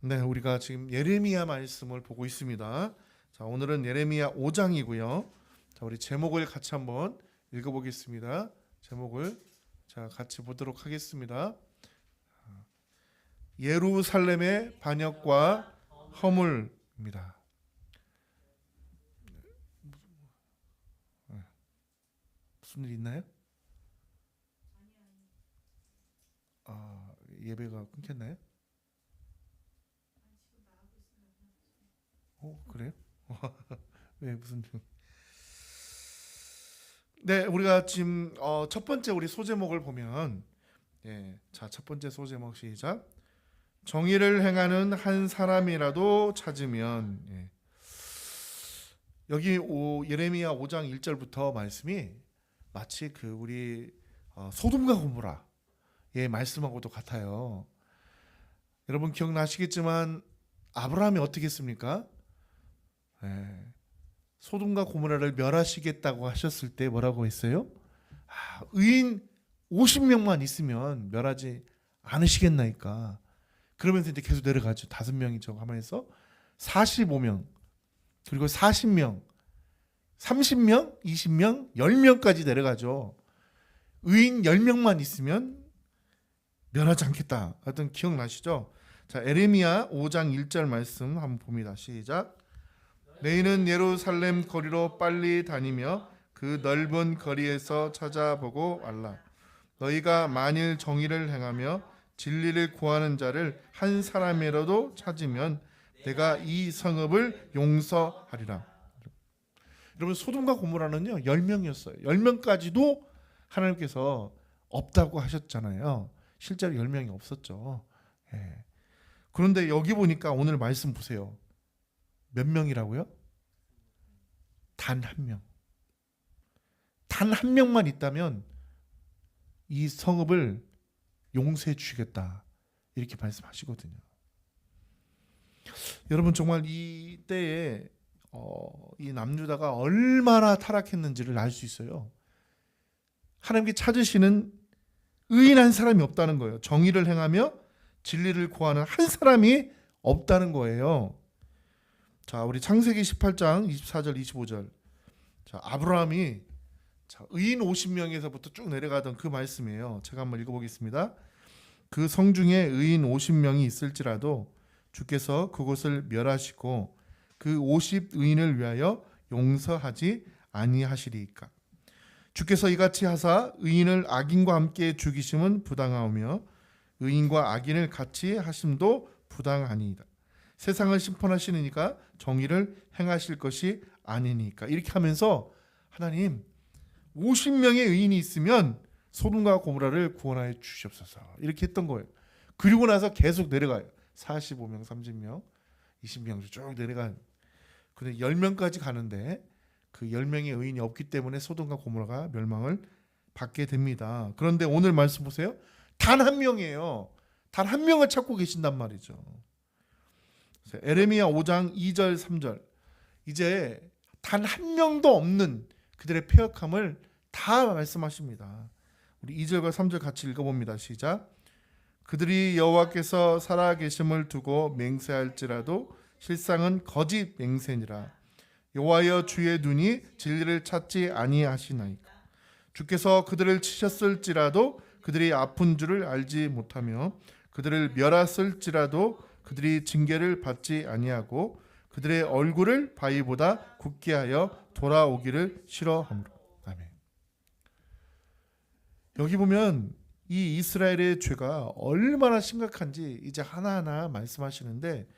네, 우리가 지금 예레미야 말씀을 보고 있습니다. 자, 오늘은 예레미야 5장이고요. 자, 우리 제목을 같이 한번 읽어보겠습니다. 제목을 같이 보도록 하겠습니다. 예루살렘의 반역과 허물입니다. 무슨 일 있나요? 예배가 끊겼나요? 그래요? 왜 무슨 일? 네, 우리가 지금 첫 번째 우리 소제목을 보면 첫 번째 소제목 시작. 정의를 행하는 한 사람이라도 찾으면 여기 예레미야 5장 1절부터 말씀이 마치 그 우리 소돔과 고모라의 말씀하고도 같아요. 여러분 기억나시겠지만 아브라함이 어떻게 했습니까? 소돔과 고모라를 멸하시겠다고 하셨을 때 뭐라고 했어요? 의인 50명만 있으면 멸하지 않으시겠나이까. 그러면서 이제 계속 내려가죠. 5명이죠. 하면서 45명, 그리고 40명, 30명, 20명, 10명까지 내려가죠. 의인 10명만 있으면 멸하지 않겠다. 하여튼 기억나시죠? 자, 에레미야 5장 1절 말씀 한번 봅니다. 시작. 너희는 예루살렘 거리로 빨리 다니며 그 넓은 거리에서 찾아보고 알라. 너희가 만일 정의를 행하며 진리를 구하는 자를 한 사람이라도 찾으면 내가 이 성읍을 용서하리라. 여러분 소돔과 고모라는요 10명이었어요. 10명까지도 하나님께서 없다고 하셨잖아요. 실제로 10명이 없었죠. 그런데 여기 보니까 오늘 말씀 보세요. 몇 명이라고요? 단 한 명. 단 한 명만 있다면 이 성읍을 용서해 주시겠다. 이렇게 말씀하시거든요. 여러분 정말 이 때에 이 남유다가 얼마나 타락했는지를 알 수 있어요. 하나님께 찾으시는 의인 한 사람이 없다는 거예요. 정의를 행하며 진리를 구하는 한 사람이 없다는 거예요. 자, 우리 창세기 18장 24절 25절. 자, 아브라함이 의인 50명에서부터 쭉 내려가던 그 말씀이에요. 제가 한번 읽어보겠습니다. 그 성 중에 의인 50명이 있을지라도 주께서 그곳을 멸하시고 그 50의인을 위하여 용서하지 아니하시리이까. 주께서 이같이 하사 의인을 악인과 함께 죽이심은 부당하오며 의인과 악인을 같이 하심도 부당하니이다. 세상을 심판하시니까 정의를 행하실 것이 아니니까. 이렇게 하면서 하나님 50명의 의인이 있으면 소돔과 고모라를 구원하여 주시옵소서. 이렇게 했던 거예요. 그리고 나서 계속 내려가요. 45명, 30명, 20명 쭉 내려간. 근데 10명까지 가는데 그 10명의 의인이 없기 때문에 소돔과 고모라가 멸망을 받게 됩니다. 그런데 오늘 말씀 보세요. 단 한 명이에요. 단 한 명을 찾고 계신단 말이죠. 에레미야 5장 2절 3절. 이제 단 한 명도 없는 그들의 패역함을 다 말씀하십니다. 우리 2절과 3절 같이 읽어봅니다. 시작. 그들이 여호와께서 살아계심을 두고 맹세할지라도 실상은 거짓 맹세니라. 여호와여 주의 눈이 진리를 찾지 아니하시나이까. 주께서 그들을 치셨을지라도 그들이 아픈 줄을 알지 못하며 그들을 멸하실지라도 그들이 징계를 받지 아니하고 그들의 얼굴을 바위보다 굳게 하여 돌아오기를 싫어하므로. 아멘. 여기 보면 이 이스라엘의 죄가 얼마나 심각한지 이제 하나하나 말씀하시는데,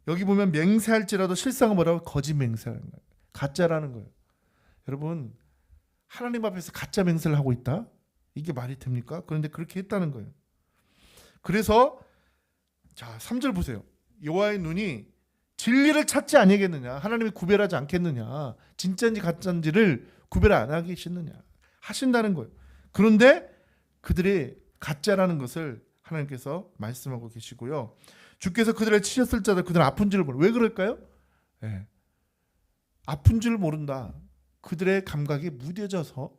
여기 보면 맹세할지라도 실상은 뭐라고? 거짓 맹세라는 거예요. 가짜라는 거예요. 여러분 하나님 앞에서 가짜 맹세를 하고 있다? 이게 말이 됩니까? 그런데 그렇게 했다는 거예요. 그래서 자 3절 보세요. 여호와의 눈이 진리를 찾지 아니겠느냐. 하나님이 구별하지 않겠느냐. 진짜인지 가짜인지를 구별 안 하시느냐. 하신다는 거예요. 그런데 그들이 가짜라는 것을 하나님께서 말씀하고 계시고요. 주께서 그들을 치셨을 자들 그들은 아픈 줄을 모른다. 왜 그럴까요? 아픈 줄 모른다. 그들의 감각이 무뎌져서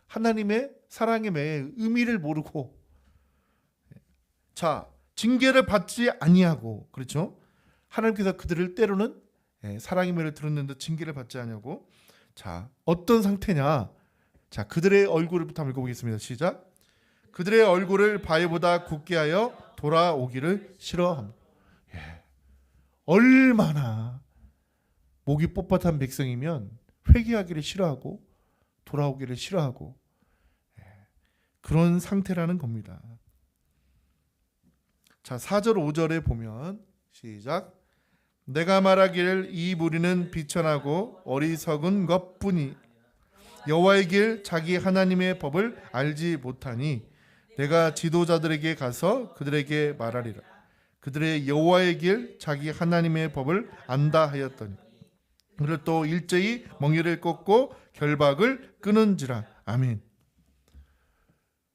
하나님의 사랑의 매의 의미를 모르고, 자 징계를 받지 아니하고, 그렇죠? 하나님께서 그들을 때로는 사랑의 말을 들었는데 징계를 받지 아니하고, 자, 어떤 상태냐? 자, 그들의 얼굴부터 한번 읽어보겠습니다. 시작. 그들의 얼굴을 바위보다 굳게 하여 돌아오기를 싫어함. 얼마나 목이 뻣뻣한 백성이면 회개하기를 싫어하고 돌아오기를 싫어하고 그런 상태라는 겁니다. 자, 4절 5절에 보면 시작. 내가 말하기를 이 무리는 비천하고 어리석은 것뿐이 여호와의 길 자기 하나님의 법을 알지 못하니 내가 지도자들에게 가서 그들에게 말하리라. 그들의 여호와의 길 자기 하나님의 법을 안다 하였더니 그를 또 일제히 멍에를 꺾고 결박을 끊은지라. 아멘.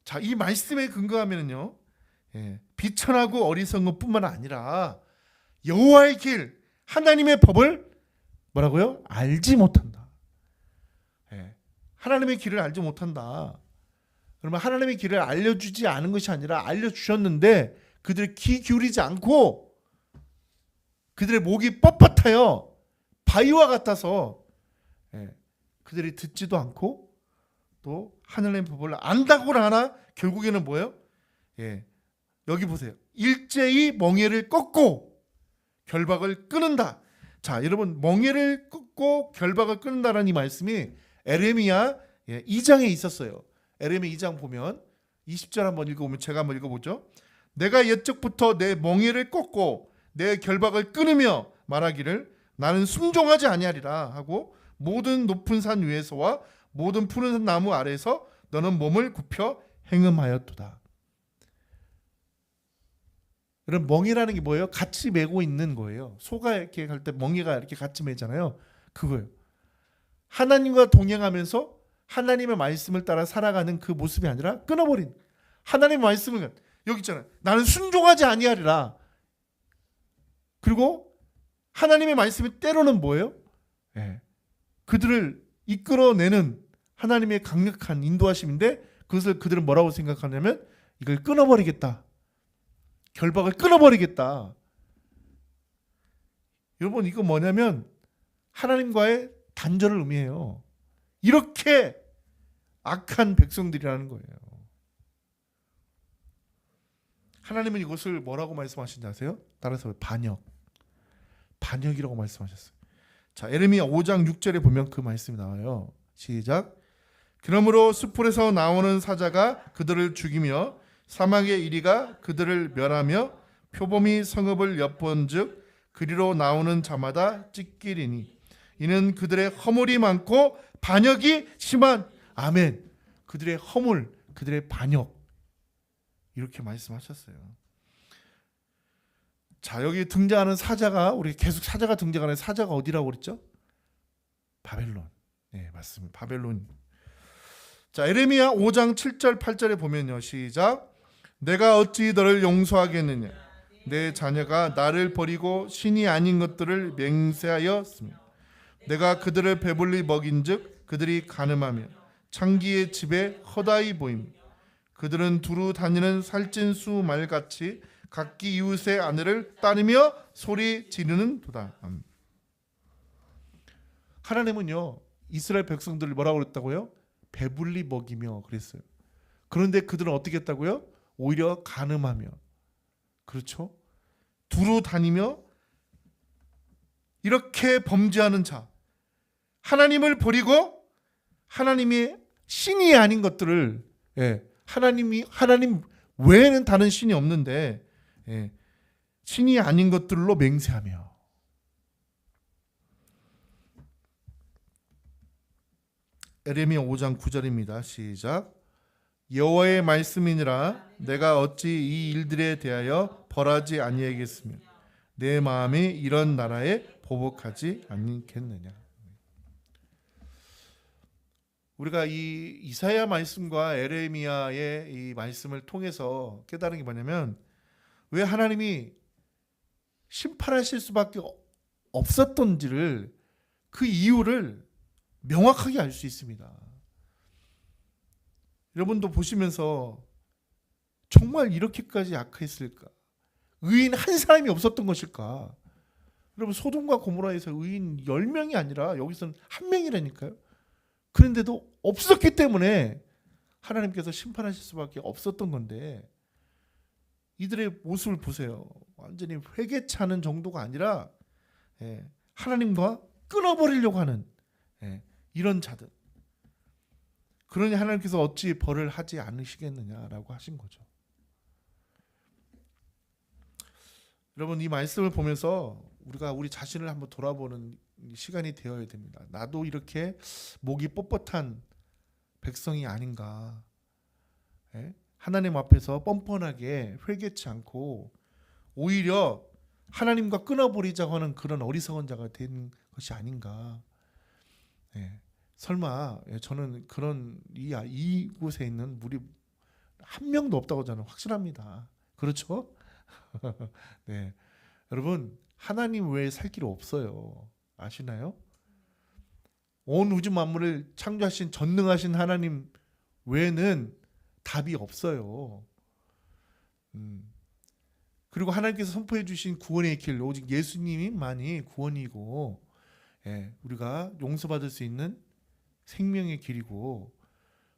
자, 이 말씀에 근거하면은요, 비천하고 어리석은 것뿐만 아니라 여호와의 길 하나님의 법을 뭐라고요? 알지 못한다. 하나님의 길을 알지 못한다. 그러면 하나님의 길을 알려주지 않은 것이 아니라 알려주셨는데 그들이 귀 기울이지 않고 그들의 목이 뻣뻣하여 바위와 같아서 그들이 듣지도 않고 또 하나님의 법을 안다고는 하나 결국에는 뭐예요? 여기 보세요. 일제히 멍에를 꺾고 결박을 끊는다. 자, 여러분, 멍에를 꺾고 결박을 끊는다라는 이 말씀이 에레미야 2장에 있었어요. 에레미야 2장 보면 20절 한번 읽어보면 제가 한번 읽어보죠. 내가 옛적부터 내 멍에를 꺾고 내 결박을 끊으며 말하기를 나는 순종하지 아니하리라 하고 모든 높은 산 위에서와 모든 푸른 나무 아래에서 너는 몸을 굽혀 행음하였도다. 여러분, 멍에라는 게 뭐예요? 같이 메고 있는 거예요. 소가 이렇게 갈 때 멍에가 이렇게 같이 매잖아요. 그거예요. 하나님과 동행하면서 하나님의 말씀을 따라 살아가는 그 모습이 아니라 끊어버린 하나님의 말씀을 여기 있잖아요. 나는 순종하지 아니하리라. 그리고 하나님의 말씀이 때로는 뭐예요? 그들을 이끌어내는 하나님의 강력한 인도하심인데 그것을 그들은 뭐라고 생각하냐면 이걸 끊어버리겠다. 결박을 끊어버리겠다. 여러분, 이거 뭐냐면 하나님과의 단절을 의미해요. 이렇게 악한 백성들이라는 거예요. 하나님은 이것을 뭐라고 말씀하신지 아세요? 따라서 반역이라고 말씀하셨어요. 자, 에레미야 5장 6절에 보면 그 말씀이 나와요. 시작. 그러므로 숯불에서 나오는 사자가 그들을 죽이며 사막의 이리가 그들을 멸하며 표범이 성읍을 엿본즉 그리로 나오는 자마다 찢기리니 이는 그들의 허물이 많고 반역이 심한. 아멘. 그들의 허물, 그들의 반역, 이렇게 말씀하셨어요. 자, 여기 등장하는 사자가, 우리 계속 사자가 등장하는 사자가 어디라고 그랬죠? 바벨론. 네, 맞습니다. 바벨론. 자, 에레미야 5장 7절 8절에 보면요. 시작. 내가 어찌 너를 용서하겠느냐? 내 자녀가 나를 버리고 신이 아닌 것들을 맹세하였으며 내가 그들을 배불리 먹인즉 그들이 간음하며 창기의 집에 허다히 보이며 그들은 두루 다니는 살찐 수 말같이 각기 이웃의 아내를 따르며 소리 지르는 도다. 하나님은요, 이스라엘 백성들을 뭐라고 그랬다고요? 배불리 먹이며 그랬어요. 그런데 그들은 어떻게 했다고요? 오히려 간음하며, 그렇죠? 두루 다니며 이렇게 범죄하는 자, 하나님을 버리고 하나님이 신이 아닌 것들을, 하나님 외에는 다른 신이 없는데 신이 아닌 것들로 맹세하며. 에레미야 5장 9절입니다. 시작. 여호와의 말씀이니라 내가 어찌 이 일들에 대하여 벌하지 아니하겠으며 내 마음이 이런 나라에 보복하지 않겠느냐. 우리가 이 이사야 말씀과 에레미야의 이 말씀을 통해서 깨달은 게 뭐냐면, 왜 하나님이 심판하실 수밖에 없었던지를, 그 이유를 명확하게 알 수 있습니다. 여러분도 보시면서 정말 이렇게까지 악했을까? 의인 한 사람이 없었던 것일까? 여러분 소돔과 고모라에서 의인 10명이 아니라 여기서는 한 명이라니까요. 그런데도 없었기 때문에 하나님께서 심판하실 수밖에 없었던 건데 이들의 모습을 보세요. 완전히 회개차는 정도가 아니라 하나님과 끊어버리려고 하는 이런 자들. 그러니 하나님께서 어찌 벌을 하지 않으시겠느냐라고 하신 거죠. 여러분 이 말씀을 보면서 우리가 우리 자신을 한번 돌아보는 시간이 되어야 됩니다. 나도 이렇게 목이 뻣뻣한 백성이 아닌가. 하나님 앞에서 뻔뻔하게 회개치 않고 오히려 하나님과 끊어버리자고 하는 그런 어리석은 자가 된 것이 아닌가. 설마 저는 그런 이곳에 있는 무리 한 명도 없다고 저는 확신합니다. 그렇죠? 네, 여러분 하나님 외에 살 길 없어요. 아시나요? 온 우주 만물을 창조하신 전능하신 하나님 외에는 답이 없어요. 그리고 하나님께서 선포해 주신 구원의 길 오직 예수님만이 구원이고 우리가 용서받을 수 있는 생명의 길이고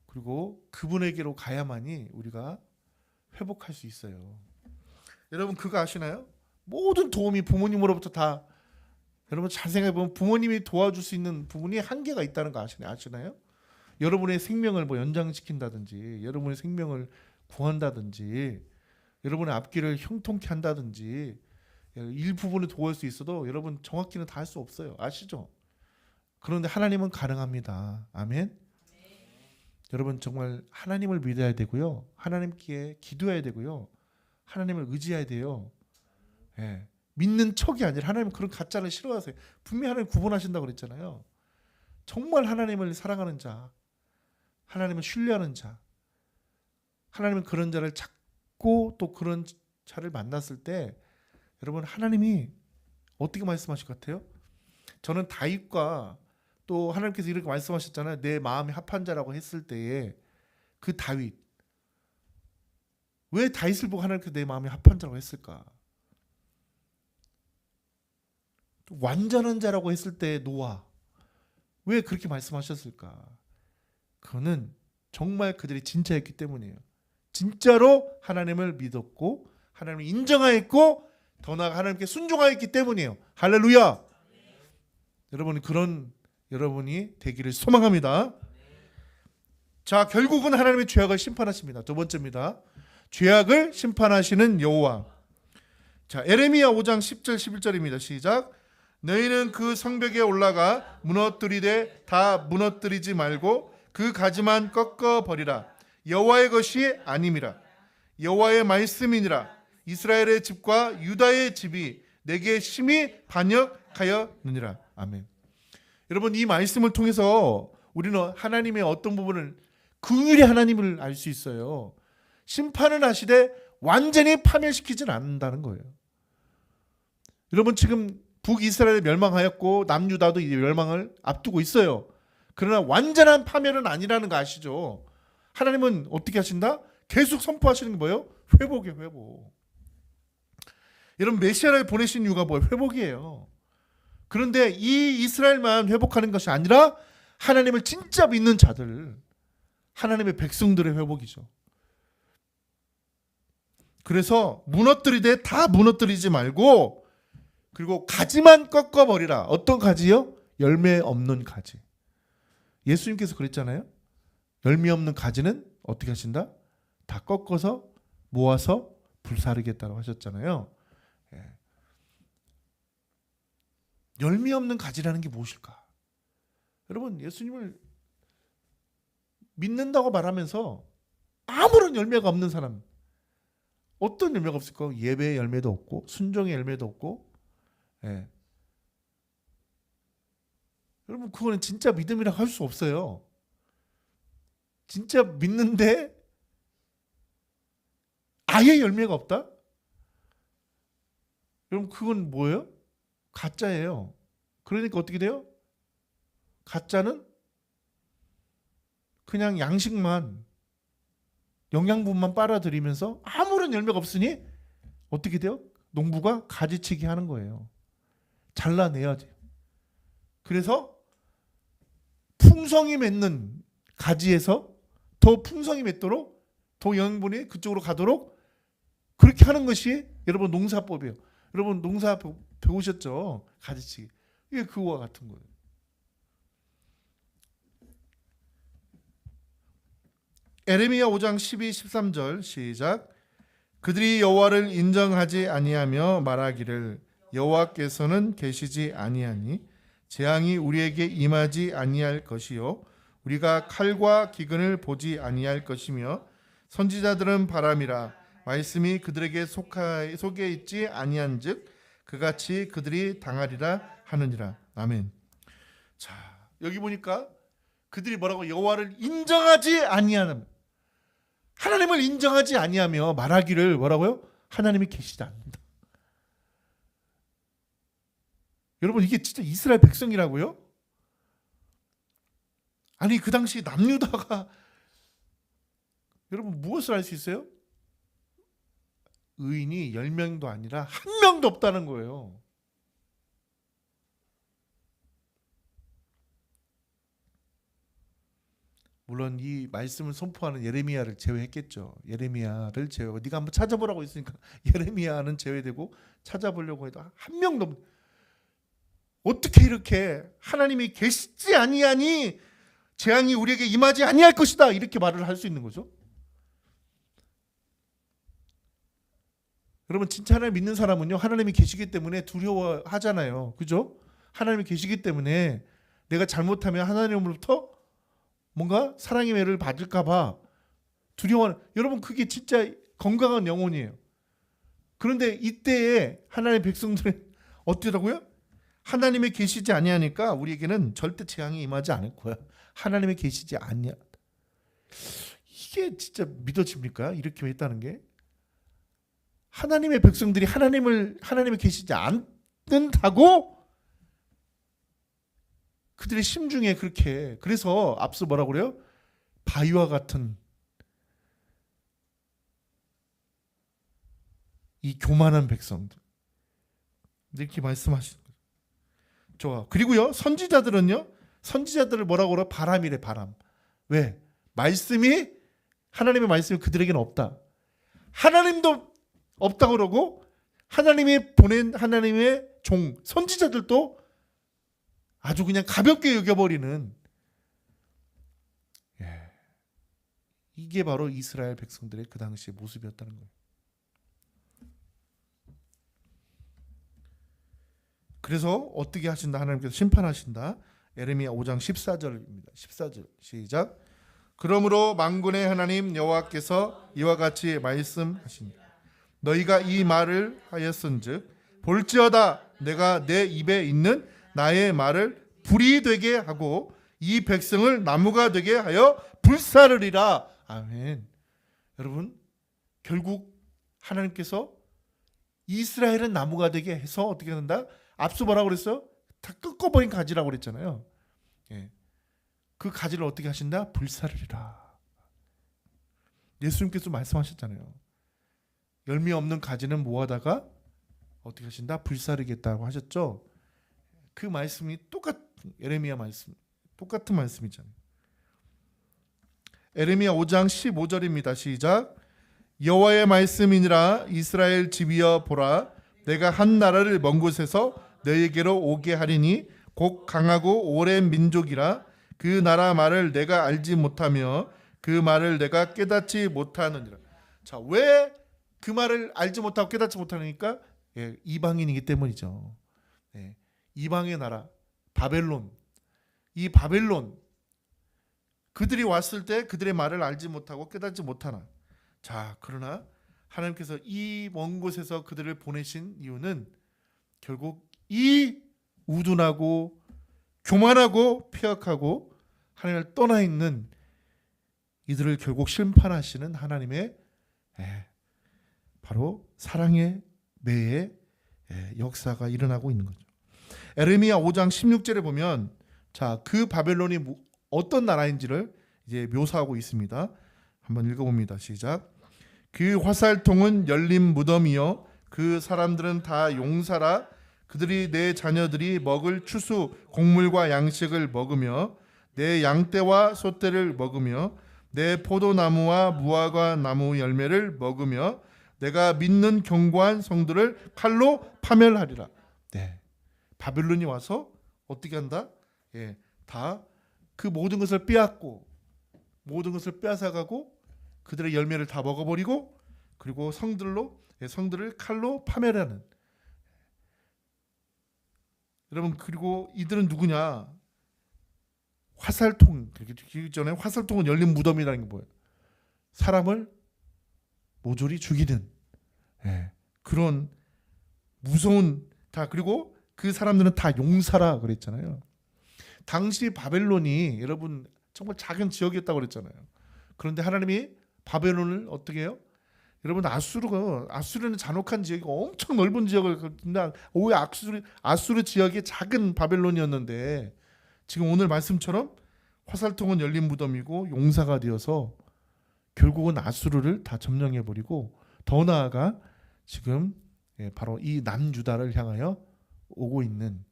그리고 그분에게로 가야만이 우리가 회복할 수 있어요. 여러분 그거 아시나요? 모든 도움이 부모님으로부터 다 여러분 잘 생각해보면 부모님이 도와줄 수 있는 부분이 한계가 있다는 거 아시나요? 여러분의 생명을 뭐 연장시킨다든지 여러분의 생명을 구한다든지 여러분의 앞길을 형통케 한다든지 일부분을 도울 수 있어도 여러분 정확히는 다 할 수 없어요. 아시죠? 그런데 하나님은 가능합니다. 아멘. 여러분 정말 하나님을 믿어야 되고요. 하나님께 기도해야 되고요. 하나님을 의지해야 돼요. 믿는 척이 아니라 하나님 그런 가짜를 싫어하세요. 분명히 하나님 구분하신다고 그랬잖아요. 정말 하나님을 사랑하는 자, 하나님을 신뢰하는 자, 하나님은 그런 자를 찾고 또 그런 자를 만났을 때 여러분 하나님이 어떻게 말씀하실 것 같아요? 저는 다윗과 또 하나님께서 이렇게 말씀하셨잖아요. 내 마음이 합한 자라고 했을 때에 그 다윗, 왜 다윗을 보고 하나님께서 내 마음이 합한 자라고 했을까? 완전한 자라고 했을 때 노아, 왜 그렇게 말씀하셨을까? 그거는 정말 그들이 진짜였기 때문이에요. 진짜로 하나님을 믿었고 하나님을 인정하였고 더 나아가 하나님께 순종하였기 때문이에요. 할렐루야. 여러분 그런 여러분이 되기를 소망합니다. 자, 결국은 하나님의 죄악을 심판하십니다. 두 번째입니다. 죄악을 심판하시는 여호와. 자, 에레미야 5장 10절 11절입니다. 시작. 너희는 그 성벽에 올라가 무너뜨리되 다 무너뜨리지 말고 그 가지만 꺾어 버리라. 여호와의 것이 아님이라. 여호와의 말씀이니라. 이스라엘의 집과 유다의 집이 내게 심히 반역하였느니라. 아멘. 여러분 이 말씀을 통해서 우리는 하나님의 어떤 부분을 긍휼히 하나님을 알 수 있어요. 심판은 하시되 완전히 파멸시키진 않는다는 거예요. 여러분 지금 북이스라엘이 멸망하였고 남유다도 이제 멸망을 앞두고 있어요. 그러나 완전한 파멸은 아니라는 거 아시죠? 하나님은 어떻게 하신다? 계속 선포하시는 게 뭐예요? 회복이에요. 회복. 여러분 메시아를 보내신 이유가 뭐예요? 회복이에요. 그런데 이 이스라엘만 회복하는 것이 아니라 하나님을 진짜 믿는 자들, 하나님의 백성들의 회복이죠. 그래서 무너뜨리되 다 무너뜨리지 말고 그리고 가지만 꺾어버리라. 어떤 가지요? 열매 없는 가지. 예수님께서 그랬잖아요. 열매 없는 가지는 어떻게 하신다? 다 꺾어서 모아서 불사르겠다고 하셨잖아요. 열매 없는 가지라는 게 무엇일까? 여러분 예수님을 믿는다고 말하면서 아무런 열매가 없는 사람, 어떤 열매가 없을까? 예배의 열매도 없고 순종의 열매도 없고 여러분 그거는 진짜 믿음이라고 할 수 없어요. 진짜 믿는데 아예 열매가 없다? 여러분 그건 뭐예요? 가짜예요. 그러니까 어떻게 돼요? 가짜는 그냥 양식만 영양분만 빨아들이면서 아무런 열매가 없으니 어떻게 돼요? 농부가 가지치기 하는 거예요. 잘라내야지. 그래서 풍성이 맺는 가지에서 더 풍성이 맺도록, 더 영양분이 그쪽으로 가도록 그렇게 하는 것이 여러분 농사법이에요. 여러분 농사 배우셨죠? 가지치기. 이게 그거와 같은 거예요. 에레미야 5장 12, 13절 시작. 그들이 여호와를 인정하지 아니하며 말하기를 여호와께서는 계시지 아니하니 재앙이 우리에게 임하지 아니할 것이요 우리가 칼과 기근을 보지 아니할 것이며 선지자들은 바람이라 말씀이 그들에게 속에 있지 아니한즉 그같이 그들이 당하리라 하느니라. 아멘. 자, 여기 보니까 그들이 뭐라고? 여호와를 인정하지 아니하는, 하나님을 인정하지 아니하며 말하기를 뭐라고요? 하나님이 계시지 않는다. 여러분 이게 진짜 이스라엘 백성이라고요? 아니 그 당시 남유다가 여러분 무엇을 할 수 있어요? 의인이 10명도 아니라 1명도 없다는 거예요. 물론 이 말씀을 선포하는 예레미야를 제외했겠죠. 예레미야를 제외하고 네가 한번 찾아보라고 했으니까 예레미야는 제외되고 찾아보려고 해도 1명도 없. 어떻게 이렇게 하나님이 계시지 아니하니 재앙이 우리에게 임하지 아니할 것이다 이렇게 말을 할 수 있는 거죠? 여러분 진짜 하나님 믿는 사람은요 하나님이 계시기 때문에 두려워하잖아요. 그죠? 하나님이 계시기 때문에 내가 잘못하면 하나님으로부터 뭔가 사랑의 매를 받을까 봐 두려워하는, 여러분 그게 진짜 건강한 영혼이에요. 그런데 이때에 하나님의 백성들은 어떻더라고요? 하나님이 계시지 아니하니까 우리에게는 절대 재앙이 임하지 않을 거야. 하나님이 계시지 아니하. 이게 진짜 믿어집니까? 이렇게 했다는 게. 하나님의 백성들이 하나님이 계시지 않는다고 그들의 심중에 그렇게, 그래서 앞서 뭐라고 그래요? 바위와 같은 이 교만한 백성들 이렇게 말씀하시는 거예요. 좋아. 그리고요 선지자들은요, 선지자들을 뭐라고 그래요? 바람이래. 바람. 왜? 말씀이, 하나님의 말씀이 그들에게는 없다. 하나님도 없다고 그러고 하나님이 보낸 하나님의 종 선지자들도 아주 그냥 가볍게 여겨버리는, 이게 바로 이스라엘 백성들의 그 당시의 모습이었다는 거예요. 그래서 어떻게 하신다? 하나님께서 심판하신다. 에레미야 5장 14절입니다. 14절 시작. 그러므로 만군의 하나님 여호와께서 이와 같이 말씀하시니 너희가 이 말을 하였은즉 볼지어다 내가 내 입에 있는 나의 말을 불이 되게 하고 이 백성을 나무가 되게 하여 불사르리라. 아멘. 여러분 결국 하나님께서 이스라엘은 나무가 되게 해서 어떻게 한다? 앞서 뭐라고 그랬어요? 다 꺾어버린 가지라고 그랬잖아요. 그 가지를 어떻게 하신다? 불사르리라. 예수님께서 말씀하셨잖아요. 열매 없는 가지는 모아다가 어떻게 하신다? 불사르겠다고 하셨죠. 그 말씀이 에레미야 말씀 똑같은 말씀이잖아요. 에레미야 5장 15절입니다. 시작. 여호와의 말씀이니라 이스라엘 집이여 보라 내가 한 나라를 먼 곳에서 너희에게로 오게 하리니 곧 강하고 오랜 민족이라 그 나라 말을 내가 알지 못하며 그 말을 내가 깨닫지 못하느니라. 자, 왜 그 말을 알지 못하고 깨닫지 못하니까? 이방인이기 때문이죠. 이방의 나라 바벨론, 이 바벨론 그들이 왔을 때 그들의 말을 알지 못하고 깨닫지 못하나. 자, 그러나 하나님께서 이 먼 곳에서 그들을 보내신 이유는 결국 이 우둔하고 교만하고 폐역하고 하나님을 떠나 있는 이들을 결국 심판하시는 하나님의 바로 사랑의 매의 역사가 일어나고 있는 거죠. 에레미야 5장 16절에 보면 자, 그 바벨론이 어떤 나라인지를 이제 묘사하고 있습니다. 한번 읽어봅니다. 시작. 그 화살통은 열린 무덤이요 그 사람들은 다 용사라. 그들이 내 자녀들이 먹을 추수 곡물과 양식을 먹으며 내 양떼와 소떼를 먹으며 내 포도나무와 무화과 나무 열매를 먹으며 내가 믿는 견고한 성들을 칼로 파멸하리라. 네. 바벨론이 와서 어떻게 한다? 예, 다 그 모든 것을 빼앗고 모든 것을 빼앗아가고 그들의 열매를 다 먹어버리고 그리고 성들을 칼로 파멸하는. 여러분, 그리고 이들은 누구냐? 화살통. 그렇기 전에 화살통은 열린 무덤이라는 게 뭐예요? 사람을 모조리 죽이는, 예, 그런 무서운. 다 그리고 그 사람들은 다 용사라 그랬잖아요. 당시 바벨론이 여러분 정말 작은 지역이었다고 그랬잖아요. 그런데 하나님이 바벨론을 어떻게 해요? 여러분, 아수르는 잔혹한 지역이 엄청 넓은 지역을, 근데 오히려 아수르 지역이 작은 바벨론이었는데 지금 오늘 말씀처럼 화살통은 열린 무덤이고 용사가 되어서 결국은 아수르를 다 점령해 버리고 더 나아가 지금 바로 이 남유다를 향하여 오고 있는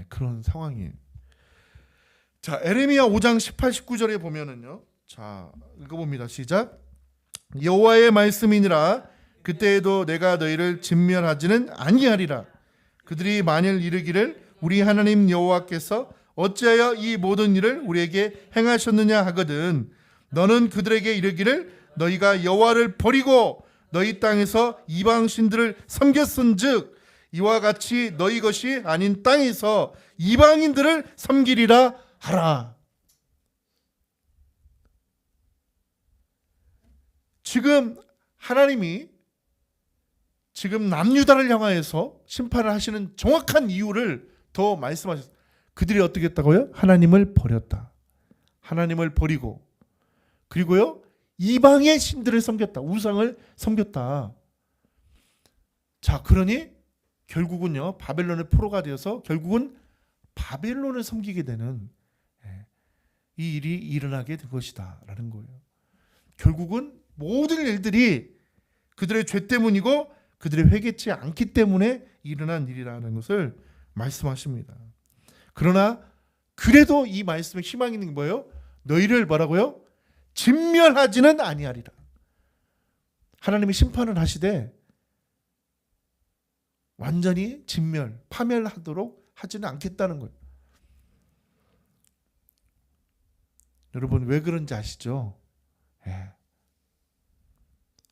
그런 상황이에요. 자, 에레미야 5장 18, 19절에 보면은요. 자, 읽어봅니다. 시작. 여호와의 말씀이니라. 그때에도 내가 너희를 진멸하지는 아니하리라. 그들이 만일 이르기를 우리 하나님 여호와께서 어찌하여 이 모든 일을 우리에게 행하셨느냐 하거든 너는 그들에게 이르기를 너희가 여호와를 버리고 너희 땅에서 이방 신들을 섬겼은즉 이와 같이 너희 것이 아닌 땅에서 이방인들을 섬기리라 하라. 지금 하나님이 지금 남유다를 향하여서 심판을 하시는 정확한 이유를 더 말씀하셨어요. 그들이 어떻게 했다고요? 하나님을 버렸다. 하나님을 버리고 그리고요 이방의 신들을 섬겼다. 우상을 섬겼다. 자, 그러니 결국은요 바벨론의 포로가 되어서 결국은 바벨론을 섬기게 되는 이 일이 일어나게 된 것이다 라는 거예요. 결국은 모든 일들이 그들의 죄 때문이고 그들의 회개치 않기 때문에 일어난 일이라는 것을 말씀하십니다. 그러나 그래도 이 말씀에 희망이 있는 게 뭐예요? 너희를 뭐라고요? 진멸하지는 아니하리라. 하나님이 심판을 하시되 완전히 파멸하도록 하지는 않겠다는 거예요. 여러분, 왜 그런지 아시죠?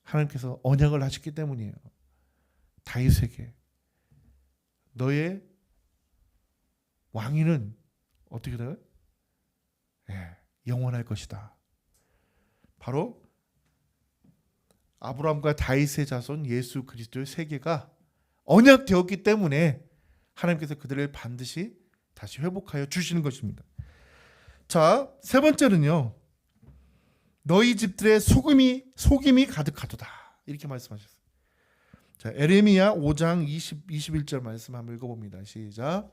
하나님께서 언약을 하셨기 때문이에요. 다윗에게 너의 왕위는 어떻게 돼요? 영원할 것이다. 바로 아브라함과 다윗의 자손 예수 그리스도의 세계가 언약되었기 때문에 하나님께서 그들을 반드시 다시 회복하여 주시는 것입니다. 자, 세 번째는요. 너희 집들의 속임이 가득하도다. 이렇게 말씀하셨어요. 자, 에레미야 5장 21절 말씀 한번 읽어봅니다. 시작.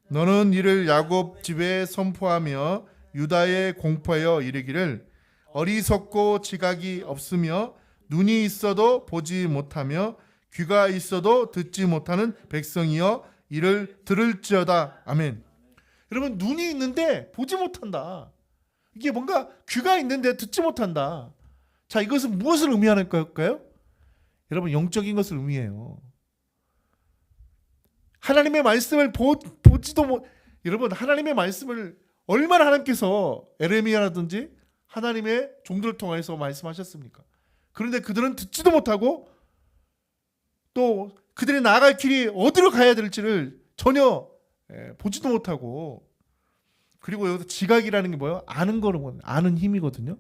너는 이를 야곱 집에 선포하며 유다에 공포하여 이르기를 어리석고 지각이 없으며 눈이 있어도 보지 못하며 귀가 있어도 듣지 못하는 백성이여 이를 들을지어다. 아멘. 여러분, 눈이 있는데 보지 못한다. 이게 뭔가 귀가 있는데 듣지 못한다. 자, 이것은 무엇을 의미하는 걸까요? 여러분, 영적인 것을 의미해요. 하나님의 말씀을 보지도 못. 여러분, 하나님의 말씀을 얼마나 하나님께서 에레미야라든지 하나님의 종들을 통해서 말씀하셨습니까? 그런데 그들은 듣지도 못하고 또 그들이 나아갈 길이 어디로 가야 될지를 전혀 보지도 못하고, 그리고 여기서 지각이라는 게 뭐예요? 아는 힘이거든요.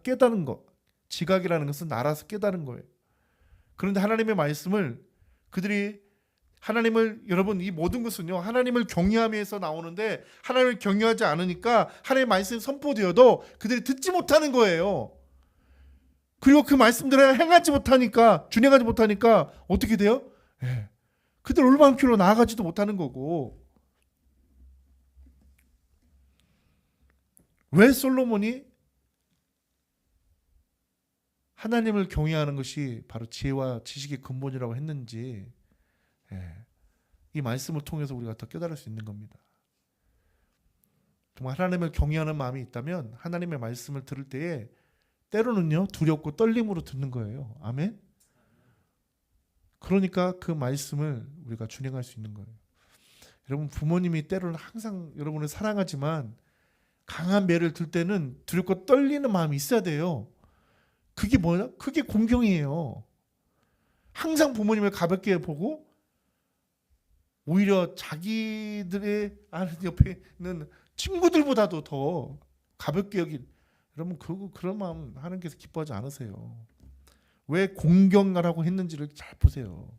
깨닫는 것. 지각이라는 것은 알아서 깨닫는 거예요. 그런데 하나님의 말씀을 여러분, 이 모든 것은요 하나님을 경외함에서 나오는데 하나님을 경외하지 않으니까 하나님의 말씀이 선포되어도 그들이 듣지 못하는 거예요. 그리고 그 말씀들을 준행하지 못하니까 어떻게 돼요? 그들 올바른 길로 나아가지도 못하는 거고. 왜 솔로몬이 하나님을 경외하는 것이 바로 지혜와 지식의 근본이라고 했는지 이 말씀을 통해서 우리가 더 깨달을 수 있는 겁니다. 정말 하나님을 경외하는 마음이 있다면 하나님의 말씀을 들을 때에 때로는요 두렵고 떨림으로 듣는 거예요. 아멘. 그러니까 그 말씀을 우리가 준행할 수 있는 거예요. 여러분, 부모님이 때로는 항상 여러분을 사랑하지만 강한 매를 들 때는 두렵고 떨리는 마음이 있어야 돼요. 그게 뭐냐? 그게 공경이에요. 항상 부모님을 가볍게 보고 오히려 자기들의 아는 옆에 있는 친구들보다도 더 가볍게 여긴, 여러분 그런 마음 하나님께서 기뻐하지 않으세요. 왜 공경하라고 했는지를 잘 보세요.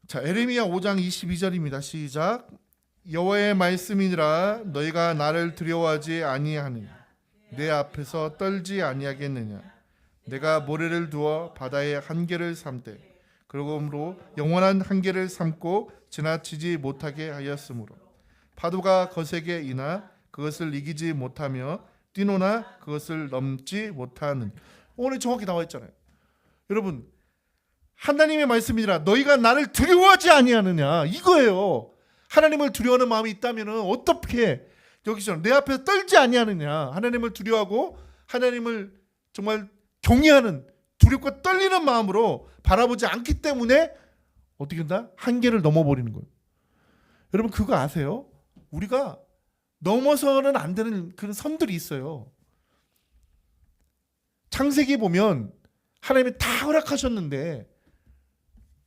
자, 에레미야 5장 22절입니다. 시작. 여호와의 말씀이니라 너희가 나를 두려워하지 아니하느냐 내 앞에서 떨지 아니하겠느냐 내가 모래를 두어 바다의 한계를 삼되 그러므로 영원한 한계를 삼고 지나치지 못하게 하였으므로 파도가 거세게 이나 그것을 이기지 못하며 뛰노나 그것을 넘지 못하는. 오늘 정확히 나와 있잖아요. 여러분, 하나님의 말씀이니라 너희가 나를 두려워하지 아니하느냐 이거예요. 하나님을 두려워하는 마음이 있다면 어떻게 여기서 내 앞에서 떨지 아니하느냐. 하나님을 두려워하고 하나님을 정말 경외하는 두렵고 떨리는 마음으로 바라보지 않기 때문에 어떻게 된다? 한계를 넘어버리는 거예요. 여러분 그거 아세요? 우리가 넘어서는 안 되는 그런 선들이 있어요. 창세기 보면 하나님이 다 허락하셨는데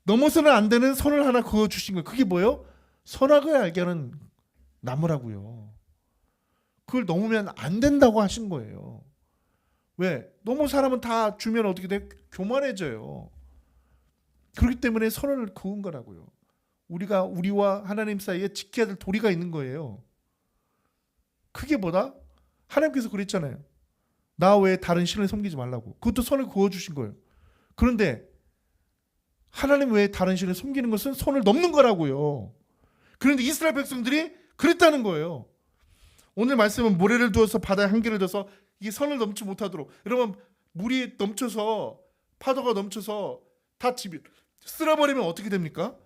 넘어서는 안 되는 선을 하나 그어주신 거예요. 그게 뭐예요? 선악을 알게 하는 나무라고요. 그걸 넘으면 안 된다고 하신 거예요. 왜? 너무 사람은 다 주면 어떻게 돼? 교만해져요. 그렇기 때문에 선을 그은 거라고요. 우리와 하나님 사이에 지켜야 될 도리가 있는 거예요. 그게 뭐다? 하나님께서 그랬잖아요. 나 외에 다른 신을 섬기지 말라고. 그것도 선을 그어주신 거예요. 그런데 하나님 외에 다른 신을 섬기는 것은 선을 넘는 거라고요. 그런데 이스라엘 백성들이 그랬다는 거예요. 오늘 말씀은 모래를 두어서 바다에 한계를 둬서 이 선을 넘지 못하도록. 여러분 물이 넘쳐서 파도가 넘쳐서 다 집이 쓸어버리면 어떻게 됩니까?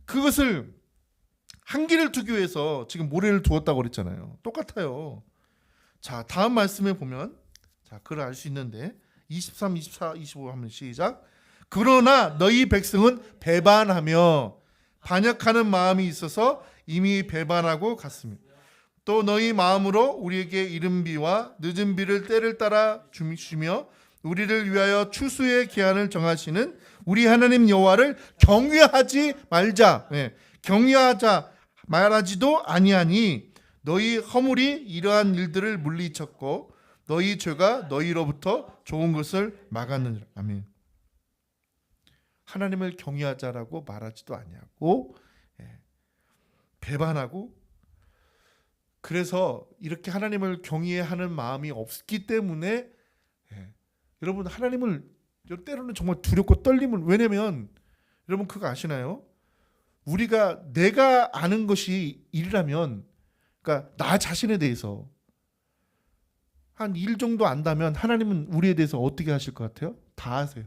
그것을 한계를 두기 위해서 지금 모래를 두었다고 그랬잖아요. 똑같아요. 자, 다음 말씀에 보면 자, 그걸 알 수 있는데 23, 24, 25 하면 시작. 그러나 너희 백성은 배반하며 반역하는 마음이 있어서 이미 배반하고 갔습니다. 또 너희 마음으로 우리에게 이른 비와 늦은 비를 때를 따라 주시며 우리를 위하여 추수의 기한을 정하시는 우리 하나님 여호와를 경외하지 말자. 경외하자 말하지도 아니하니 너희 허물이 이러한 일들을 물리쳤고 너희 죄가 너희로부터 좋은 것을 막았느니라. 아멘. 하나님을 경외하자라고 말하지도 아니하고 배반하고, 그래서 이렇게 하나님을 경외하는 마음이 없기 때문에 여러분 하나님을 때로는 정말 두렵고 떨림을, 왜냐면 여러분 그거 아시나요? 내가 아는 것이 일이라면, 그러니까 나 자신에 대해서 한 일 정도 안다면 하나님은 우리에 대해서 어떻게 하실 것 같아요? 다 아세요.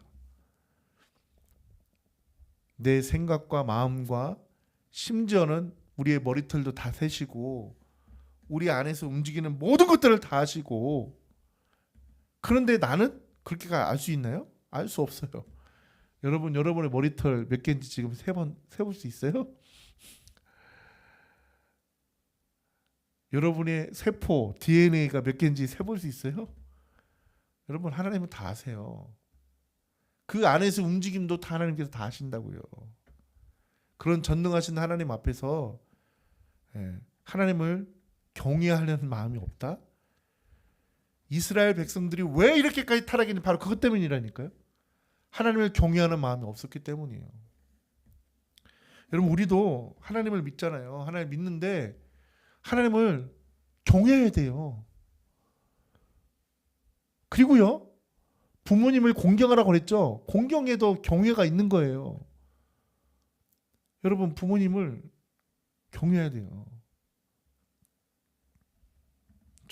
내 생각과 마음과 심지어는 우리의 머리털도 다 세시고 우리 안에서 움직이는 모든 것들을 다 아시고, 그런데 나는 그렇게 알 수 있나요? 알 수 없어요. 여러분의 머리털 몇 개인지 지금 세볼 수 있어요? 여러분의 세포, DNA가 몇 개인지 세볼 수 있어요? 여러분 하나님은 다 아세요. 그 안에서 움직임도 다 하나님께서 다 아신다고요. 그런 전능하신 하나님 앞에서 하나님을 경외하려는 마음이 없다? 이스라엘 백성들이 왜 이렇게까지 타락했는지 바로 그것 때문이라니까요. 하나님을 경외하는 마음이 없었기 때문이에요. 여러분 우리도 하나님을 믿잖아요. 하나님 믿는데 하나님을 경외해야 돼요. 그리고요, 부모님을 공경하라고 그랬죠. 공경에도 경외가 있는 거예요. 여러분 부모님을 경외해야 돼요.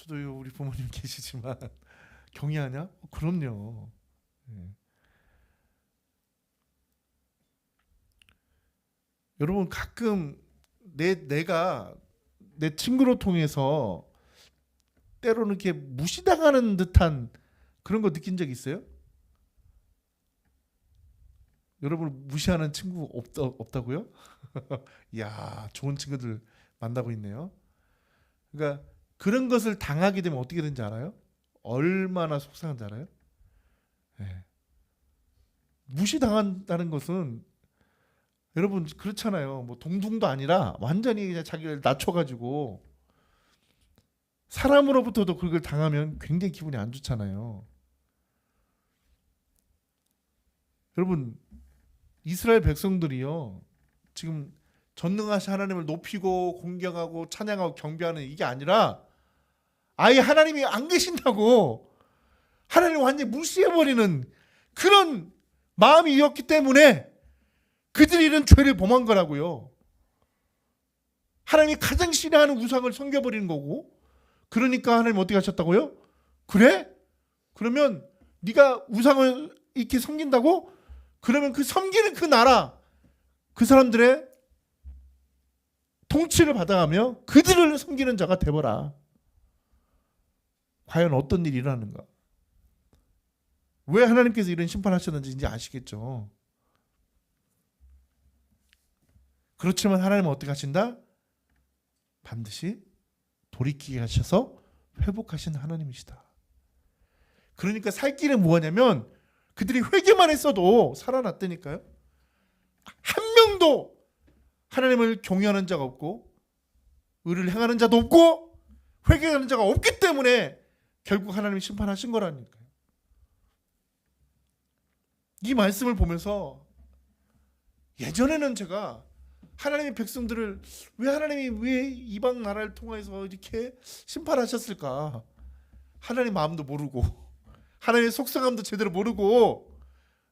저도요 우리 부모님 계시지만 경외하냐? 그럼요. 예. 여러분 가끔 내가 내 친구를 통해서 때로는 이렇게 무시당하는 듯한 그런 거 느낀 적 있어요? 여러분 무시하는 친구 없다고요? 이야 좋은 친구들 만나고 있네요. 그러니까 그런 것을 당하게 되면 어떻게 되는지 알아요? 얼마나 속상한지 알아요? 예. 무시당한다는 것은 여러분 그렇잖아요. 뭐 동등도 아니라 완전히 그냥 자기를 낮춰가지고 사람으로부터도 그걸 당하면 굉장히 기분이 안 좋잖아요. 여러분 이스라엘 백성들이요 지금 전능하신 하나님을 높이고 공경하고 찬양하고 경배하는 이게 아니라 아예 하나님이 안 계신다고 하나님을 완전히 무시해버리는 그런 마음이었기 때문에 그들이 이런 죄를 범한 거라고요. 하나님이 가장 싫어하는 우상을 섬겨버리는 거고, 그러니까 하나님 어떻게 하셨다고요? 그래? 그러면 네가 우상을 이렇게 섬긴다고? 그러면 그 섬기는 그 나라, 그 사람들의 통치를 받아가며 그들을 섬기는 자가 되어라. 과연 어떤 일이 일어나는가? 왜 하나님께서 이런 심판하셨는지 이제 아시겠죠? 그렇지만 하나님은 어떻게 하신다? 반드시 돌이키게 하셔서 회복하시는 하나님이시다. 그러니까 살 길은 뭐냐면 그들이 회개만 했어도 살아났다니까요. 한 명도 하나님을 경외하는 자가 없고 의를 행하는 자도 없고 회개하는 자가 없기 때문에 결국 하나님이 심판하신 거라니까요. 이 말씀을 보면서 예전에는 제가 하나님의 백성들을 왜 이방 나라를 통해서 이렇게 심판하셨을까? 하나님 마음도 모르고 하나님의 속성함도 제대로 모르고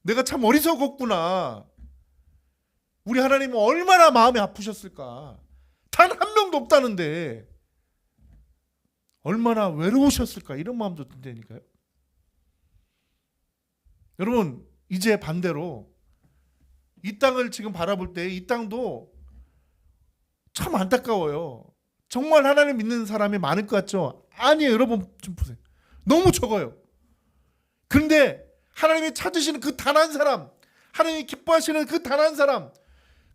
내가 참 어리석었구나. 우리 하나님은 얼마나 마음이 아프셨을까? 단 한 명도 없다는데 얼마나 외로우셨을까? 이런 마음도 든다니까요. 여러분 이제 반대로 이 땅을 지금 바라볼 때 이 땅도 참 안타까워요. 정말 하나님 믿는 사람이 많을 것 같죠? 아니에요. 여러분 좀 보세요. 너무 적어요. 그런데 하나님이 찾으시는 그 단 한 사람, 하나님이 기뻐하시는 그 단 한 사람,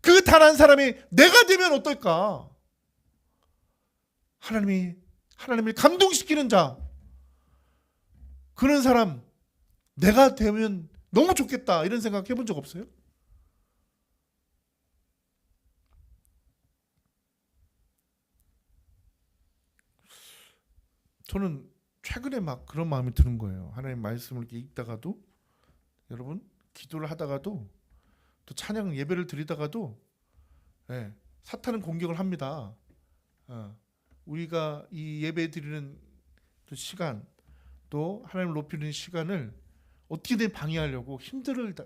그 단 한 사람이 내가 되면 어떨까? 하나님을 감동시키는 자, 그런 사람 내가 되면 너무 좋겠다 이런 생각 해본 적 없어요? 저는 최근에 막 그런 마음이 드는 거예요. 하나님 말씀을 이렇게 읽다가도 여러분 기도를 하다가도 또 찬양 예배를 드리다가도 사탄은 공격을 합니다. 우리가 이 예배 드리는 또 시간 또 하나님을 높이는 시간을 어떻게든 방해하려고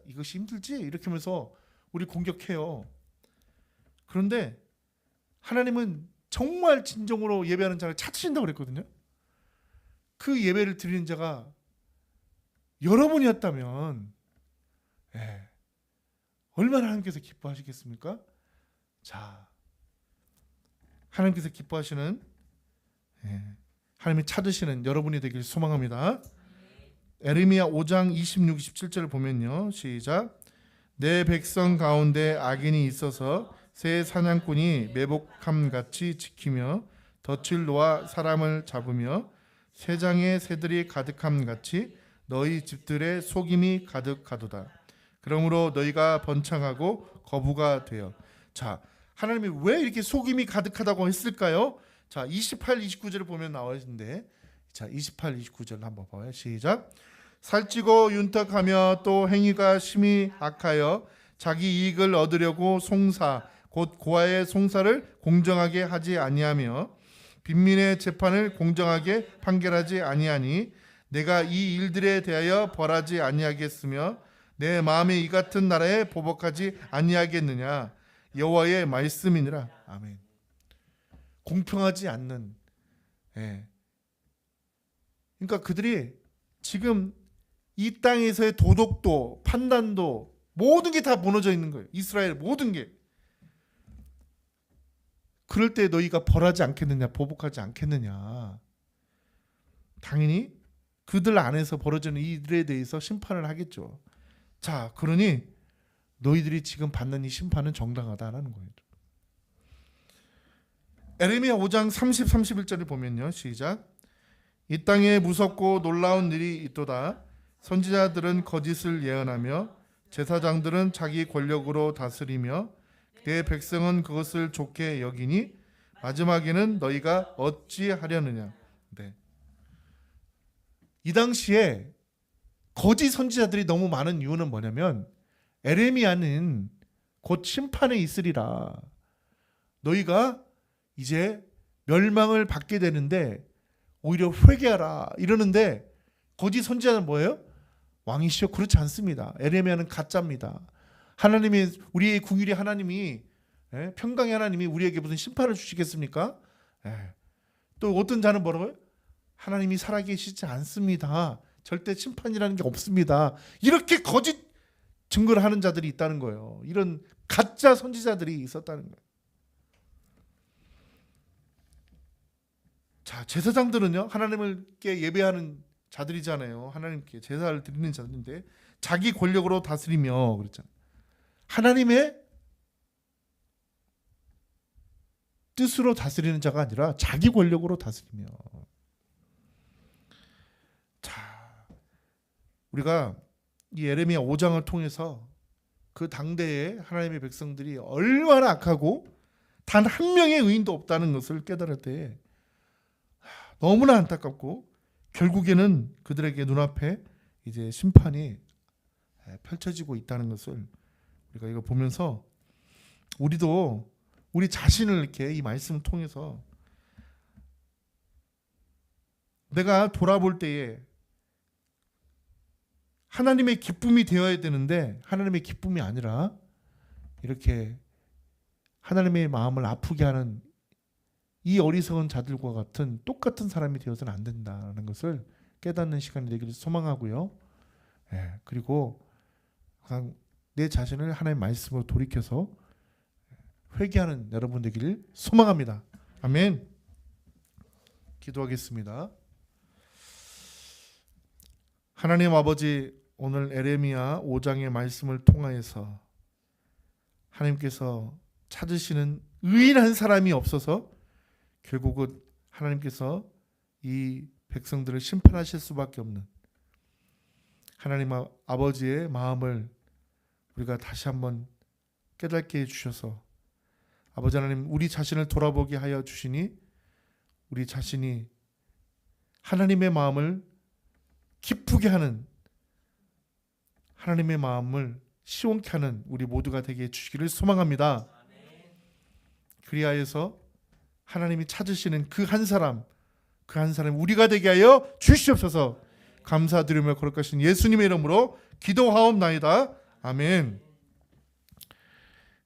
이것이 힘들지? 이렇게 하면서 우리 공격해요. 그런데 하나님은 정말 진정으로 예배하는 자를 찾으신다고 그랬거든요. 그 예배를 드리는 자가 여러분이었다면 얼마나 하나님께서 기뻐하시겠습니까? 자, 하나님께서 기뻐하시는 하나님이 찾으시는 여러분이 되길 소망합니다. 에레미야 5장 26, 27절을 보면요. 시작. 내 백성 가운데 악인이 있어서 새 사냥꾼이 매복함같이 지키며 덫을 놓아 사람을 잡으며 새장에 새들이 가득함같이 너희 집들의 속임이 가득하도다. 그러므로 너희가 번창하고 거부가 되어. 자, 하나님이 왜 이렇게 속임이 가득하다고 했을까요? 자, 28, 29절을 보면 나와 있는데, 자, 28, 29절 한번 봐요. 시작. 살찌고 윤탁하며 또 행위가 심히 악하여 자기 이익을 얻으려고 송사 곧 고아의 송사를 공정하게 하지 아니하며 빈민의 재판을 공정하게 판결하지 아니하니 내가 이 일들에 대하여 벌하지 아니하겠으며 내 마음에 이 같은 나라에 보복하지 아니하겠느냐. 여호와의 말씀이니라. 아멘. 공평하지 않는 그러니까 그들이 지금 이 땅에서의 도덕도 판단도 모든 게 다 무너져 있는 거예요. 이스라엘 모든 게. 그럴 때 너희가 벌하지 않겠느냐, 보복하지 않겠느냐. 당연히 그들 안에서 벌어지는 일에 대해서 심판을 하겠죠. 자, 그러니 너희들이 지금 받는 이 심판은 정당하다라는 거예요. 에레미야 5장 30, 31절을 보면요. 시작. 이 땅에 무섭고 놀라운 일이 있도다. 선지자들은 거짓을 예언하며 제사장들은 자기 권력으로 다스리며 내 백성은 그것을 좋게 여기니 마지막에는 너희가 어찌하려느냐. 네. 이 당시에 거짓 선지자들이 너무 많은 이유는 뭐냐면 에레미야는 곧 심판에 있으리라. 너희가 이제 멸망을 받게 되는데 오히려 회개하라 이러는데 거짓 선지자는 뭐예요? 왕이시여 그렇지 않습니다. 에레미야는 가짜입니다. 하나님이 우리의 궁일이 하나님이 평강의 하나님이 우리에게 무슨 심판을 주시겠습니까? 또 어떤 자는 뭐라고요? 하나님이 살아계시지 않습니다. 절대 심판이라는 게 없습니다. 이렇게 거짓 증거를 하는 자들이 있다는 거예요. 이런 가짜 선지자들이 있었다는 거예요. 자, 제사장들은요 하나님께 예배하는 자들이잖아요. 하나님께 제사를 드리는 자들인데 자기 권력으로 다스리며 그랬잖아요. 하나님의 뜻으로 다스리는 자가 아니라 자기 권력으로 다스리며. 자, 우리가 이 에레미야 5장을 통해서 그 당대의 하나님의 백성들이 얼마나 악하고 단 한 명의 의인도 없다는 것을 깨달을 때 너무나 안타깝고 결국에는 그들에게 눈앞에 이제 심판이 펼쳐지고 있다는 것을 우리가 이거 보면서 우리도 우리 자신을 이렇게 이 말씀을 통해서 내가 돌아볼 때에 하나님의 기쁨이 되어야 되는데 하나님의 기쁨이 아니라 이렇게 하나님의 마음을 아프게 하는 이 어리석은 자들과 같은 똑같은 사람이 되어서는 안 된다는 것을 깨닫는 시간이 되기를 소망하고요. 그리고 내 자신을 하나님의 말씀으로 돌이켜서 회개하는 여러분 되기를 소망합니다. 아멘. 기도하겠습니다. 하나님 아버지, 오늘 에레미야 5장의 말씀을 통하여서 하나님께서 찾으시는 의인한 사람이 없어서 결국은 하나님께서 이 백성들을 심판하실 수밖에 없는 하나님 아버지의 마음을 우리가 다시 한번 깨닫게 해주셔서 아버지 하나님 우리 자신을 돌아보게 하여 주시니 우리 자신이 하나님의 마음을 기쁘게 하는 하나님의 마음을 시원케 하는 우리 모두가 되게 해주시기를 소망합니다. 그리하여서 하나님이 찾으시는 그 한 사람 우리가 되게 하여 주시옵소서. 감사드리며 거룩하신 예수님의 이름으로 기도하옵나이다. 아멘.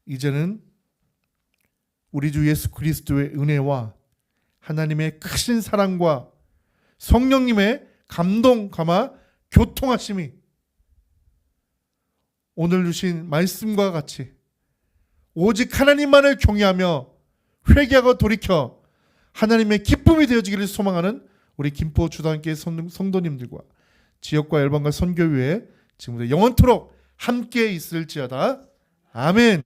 이제는 우리 주 예수 그리스도의 은혜와 하나님의 크신 사랑과 성령님의 감동 감화 교통하심이 오늘 주신 말씀과 같이 오직 하나님만을 경외하며 회개하고 돌이켜 하나님의 기쁨이 되어지기를 소망하는 우리 김포 주단교회 성도님들과 지역과 열방과 선교회에 지금부터 영원토록 함께 있을지어다. 아멘.